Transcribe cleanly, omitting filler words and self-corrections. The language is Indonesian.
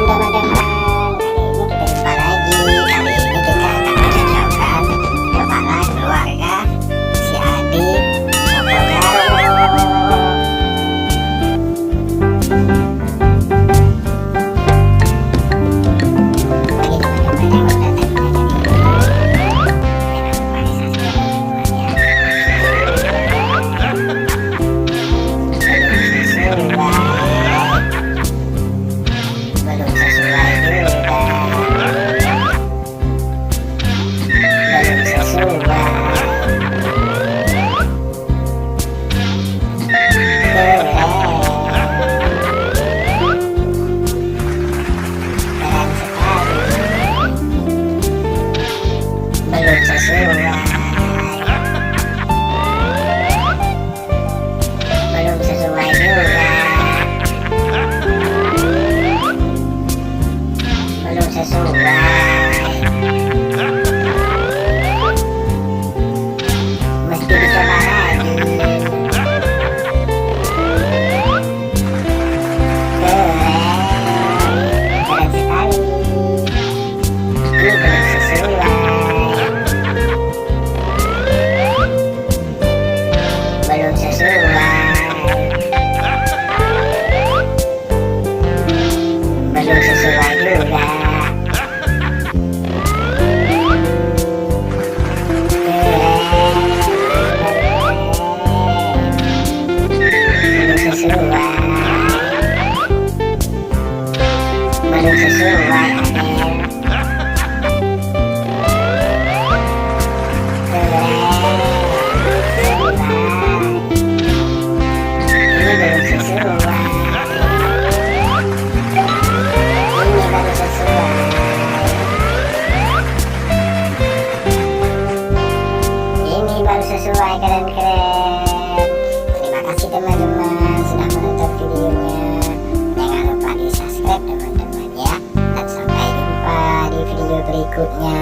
teman-teman. Kali ini kita jumpa lagi. Kali ini kita akan mencocokkan kepala keluarga si adik Sopo Jarwo. Sesuai, keren-keren. Terima kasih teman-teman sudah menonton videonya. Jangan lupa di subscribe teman-teman ya. Dan sampai jumpa di video berikutnya.